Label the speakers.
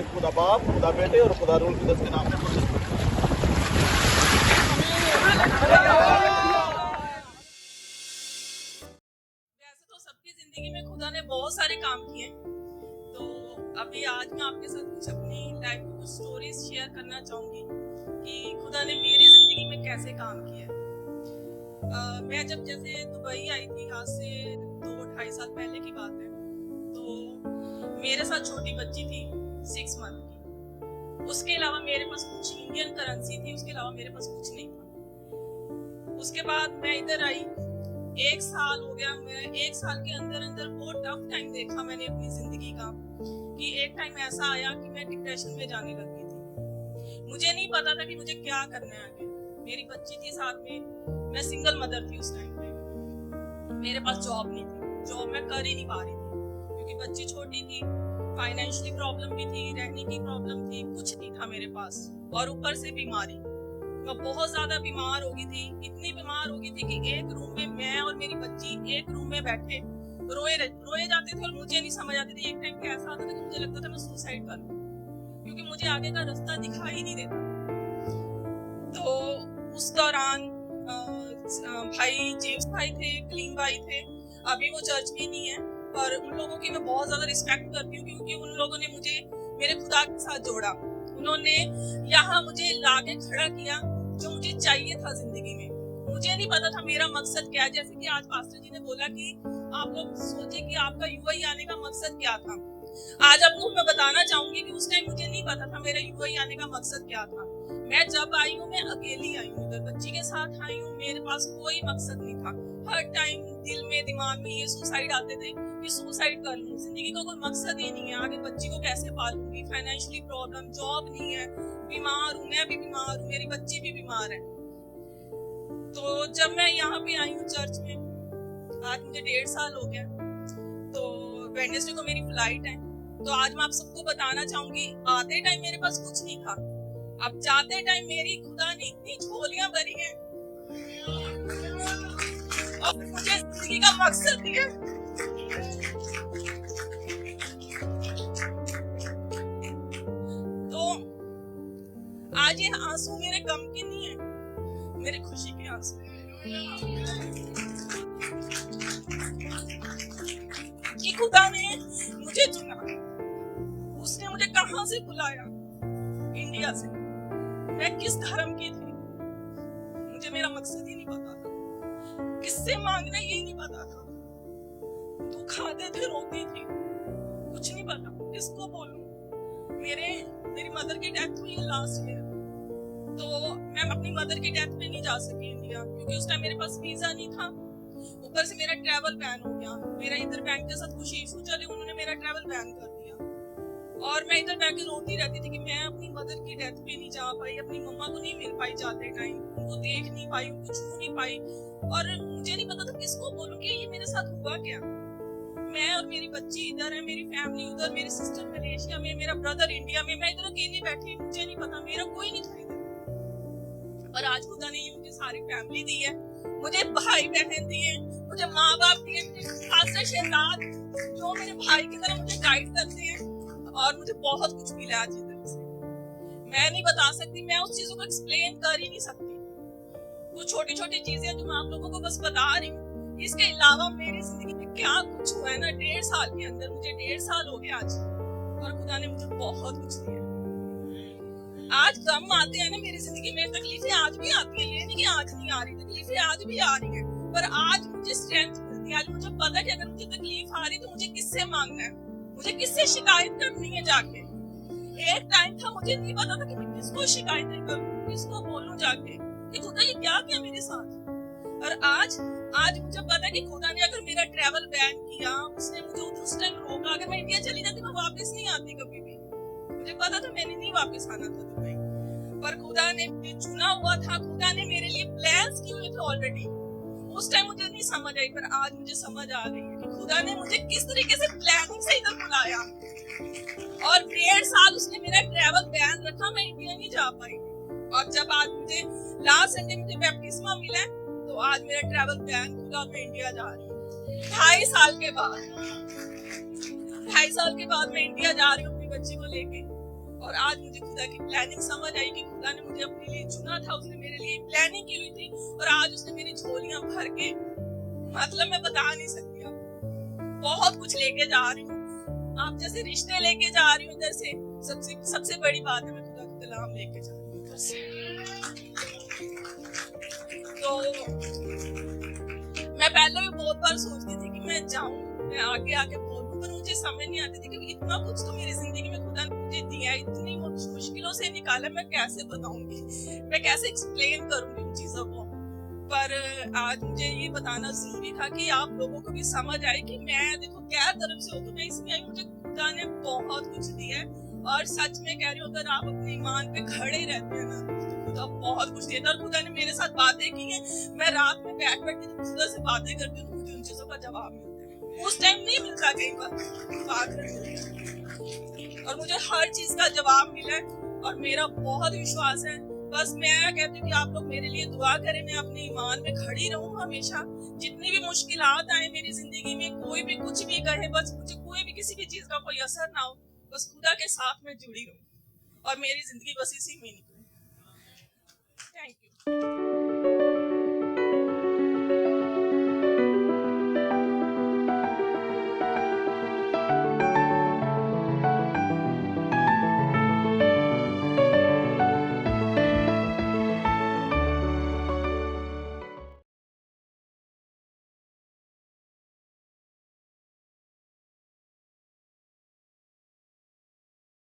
Speaker 1: लीजिए खुदा बाप, खुदा बेटे और खुदा रूल कुद्दस के नाम से।
Speaker 2: वैसे तो सबकी जिंदगी में खुदा ने बहुत सारे काम किए, तो अभी आज मैं आपके साथ कुछ अपनी लाइफ की कुछ स्टोरीज शेयर करना चाहूंगी कि खुदा ने मेरी जिंदगी में कैसे काम किया। मैं जब जैसे दुबई आई थी, आज से 2-2.5 साल पहले की बात है, तो मेरे साथ छोटी बच्ची थी 6 मंथ की। उसके अलावा मेरे पास कुछ इंडियन करेंसी थी, उसके अलावा मेरे पास कुछ नहीं था। उसके बाद मैं इधर आई, 1 साल हो गया। मैं 1 साल के अंदर अंदर बहुत टफ टाइम देखा मैंने अपनी जिंदगी का, कि एक टाइम ऐसा आया कि मैं डिप्रेशन में जाने लगी थी। मुझे नहीं पता था कि मुझे क्या करना है आगे। मेरी बच्ची थी साथ में, मैं सिंगल मदर थी उस टाइम पे, मेरे पास जॉब नहीं थी, जॉब मैं कर ही नहीं पा रही थी क्योंकि बच्ची छोटी थी, फाइनेंशियली प्रॉब्लम भी थी, रहने की प्रॉब्लम थी, कुछ नहीं था मेरे पास, और ऊपर से बीमारी। मैं बहुत ज्यादा बीमार हो गई थी, इतनी बीमार हो गई थी कि एक रूम में मैं और मेरी बच्ची एक रूम में बैठे रोए जाते थे, और मुझे नहीं समझ आती थी। एक टाइम पे ऐसा आता था कि मुझे लगता था मैं सुसाइड कर लूं, क्योंकि मुझे आगे का रास्ता दिखाई नहीं देता। तो उस दौरान भाई जेम्स भाई थे, कलीम भाई थे, अभी वो चर्च में नहीं है, पर उन लोगों की मैं बहुत ज्यादा रिस्पेक्ट करती हूँ क्योंकि उन लोगों ने मुझे मेरे खुदा के साथ जोड़ा। उन्होंने यहाँ मुझे लाके खड़ा किया जो मुझे चाहिए था जिंदगी में। मुझे नहीं पता था मेरा मकसद क्या है। जैसे कि आज पास्टर जी ने बोला कि आप लोग सोचे कि आपका यूएई आने का मकसद क्या था। आज आपको मैं बताना चाहूंगी कि उस टाइम मुझे नहीं पता था मेरा यूएई आने का मकसद क्या था। मैं जब आई हूँ, मैं अकेली आई हूँ, उधर बच्ची के साथ आई हूँ, मेरे पास कोई मकसद नहीं था। हर टाइम दिल में दिमाग में ये सुसाइड आते थे कि सुसाइड कर लूं, जिंदगी का कोई मकसद ही नहीं है, आगे बच्ची को कैसे पालूंगी, फाइनेंशियली प्रॉब्लम, जॉब नहीं है, बीमार हूँ, मैं भी बीमार हूँ, मेरी बच्ची भी बीमार है। तो जब मैं यहाँ पे आई हूँ चर्च में, आज मुझे 1.5 साल हो गया, तो वेडनेसडे को मेरी फ्लाइट है। तो आज मैं आप सबको बताना चाहूंगी, आते टाइम मेरे पास कुछ नहीं था, अब जाते टाइम मेरी खुदा ने इतनी झोलियां भरी हैं और मुझे जिंदगी का मकसद दिया। तो आज ये आंसू मेरे गम के नहीं है, मेरे खुशी के आंसू। कि खुदा ने मुझे चुना, उसने मुझे कहां से बुलाया, इंडिया से। मैं किस धर्म की थी, मुझे मेरा मकसद ही नहीं पता था, किससे मांगना ये नहीं पता था, दुख आते थे, रोती थी, कुछ नहीं पता किसको बोलूं। मेरी मदर की डेथ हुई है लास्ट ईयर, तो मैं अपनी मदर की डेथ पे नहीं जा सकी इंडिया क्योंकि उस टाइम मेरे पास वीजा नहीं था, ऊपर से मेरा ट्रैवल बैन हो गया। मेरा इधर बैंक के साथ कुछ इशू चले, उन्होंने मेरा ट्रैवल बैन कर दिया, और मैं इधर बैठ के रोती रहती थी कि मैं अपनी मदर की डेथ पे नहीं जा पाई, अपनी मम्मा को नहीं मिल पाई जाते टाइम, उनको देख नहीं पाई, उनको छू नहीं पाई, और मुझे नहीं पता था किसको बोलूं कि ये मेरे साथ हुआ क्या। मैं और मेरी बच्ची इधर है, मेरी फैमिली उधर, मेरी सिस्टर मलेशिया में, मेरा ब्रदर इंडिया में, मैं इधर अकेली बैठी, मुझे नहीं पता, मेरा कोई नहीं था इधर। और आज खुदा ने ये मुझे सारी फैमिली दी है, मुझे भाई बहन दिए, मुझे माँ बाप दिए, खासा शहजाद जो मेरे भाई की तरह मुझे गाइड करते हैं, और मुझे बहुत कुछ मिला आज इधर से। मैं नहीं बता सकती, मैं उस चीजों को एक्सप्लेन कर ही नहीं सकती। कुछ छोटी छोटी चीजें जो मैं आप लोगों को बस बता रही हूँ। इसके अलावा मेरी जिंदगी में क्या कुछ हुआ है ना, 1.5 साल के अंदर, मुझे 1.5 साल हो गया आज, और खुदा ने मुझे बहुत कुछ दिया। आज गम आते हैं ना मेरी जिंदगी में, तकलीफें आज भी आती है, ये नहीं कि आज नहीं आ रही, तकलीफें आज भी आ रही है, पर आज मुझे स्ट्रेंथ मिलती है। आज मुझे पता है कि अगर मुझे तकलीफ आ रही तो मुझे किससे मांगना है, मुझे किससे शिकायत करनी है जाके। एक टाइम था मुझे नहीं पता था कि मैं किसको शिकायत करूं, किसको बोलूं जाके कि खुदा ये क्या किया मेरे साथ। और आज मुझे पता है कि खुदा ने अगर मेरा ट्रैवल बैन किया, उसने मुझे उस टाइम रोका, अगर मैं इंडिया चली जाती मैं वापस नहीं आती कभी भी, मुझे पता था मैंने नहीं वापस आना था दुबई, पर खुदा ने चुना हुआ था, खुदा ने मेरे लिए प्लान्स किए हुए थे ऑलरेडी। उस टाइम मुझे नहीं समझ आई, पर आज मुझे समझ आ रही है कि खुदा ने मुझे किस तरीके से प्लानिंग से इधर बुलाया। और 1.5 साल उसने मेरा ट्रैवल बैन रखा, मैं इंडिया नहीं जा पाई, और जब आज मुझे लास्ट संडे मुझे बैप्टिस्मा मिला, तो आज मेरा ट्रैवल बैन खुला, मैं इंडिया जा रही हूँ 2.5 साल के बाद। 2.5 साल के बाद मैं इंडिया जा रही हूँ अपनी बच्ची को लेके। और आज मुझे खुदा की प्लानिंग समझ आई कि खुदा ने मुझे अपने लिए चुना था, उसने मेरे लिए प्लानिंग की हुई थी और आज उसने मेरी झोलियां भर के, मतलब मैं बता नहीं सकती आपको, बहुत कुछ लेके जा रही हूँ। आप जैसे रिश्ते लेके जा रही हूँ इधर से, सबसे बड़ी बात है मैं खुदा का कलाम लेके जा रही हूँ इधर से। तो मैं पहले भी बहुत बार सोचती थी कि मैं जाऊं, मैं आगे आगे बोलूं, पर मुझे समझ नहीं आती थी कि इतना कुछ तो मेरी जिंदगी में खुदा ने मुझे दिया है, इतनी मुश्किलों से निकाला, मैं कैसे बताऊंगी, मैं कैसे एक्सप्लेन करूंगी उन चीजों को। पर आज मुझे ये बताना जरूरी था कि आप लोगों को भी समझ आए कि मैं देखो गैर तरफ से होकर मैं इसमें आई, मुझे खुदा ने बहुत कुछ दिया है और सच में कह रही हूँ, अगर आप अपने ईमान पे खड़े रहते हैं ना तो खुदा बहुत कुछ देता है। और खुदा ने मेरे साथ बातें की हैं, मैं रात में बैठ के खुदा से बातें करती हूँ तो मुझे उन चीजों का जवाब मिलता है, उस टाइम नहीं मिलता कई बार और मुझे हर चीज का जवाब मिला है और मेरा बहुत विश्वास है। बस मैं कहती हूँ कि आप लोग मेरे लिए दुआ करें, मैं अपने ईमान में खड़ी रहूं हमेशा, जितनी भी मुश्किलात आए मेरी जिंदगी में, कोई भी कुछ भी कहे, बस मुझे कोई भी किसी भी चीज का कोई असर ना हो, बस खुदा के साथ में जुड़ी रहूं और मेरी जिंदगी बस इसी में निकले। Thank you.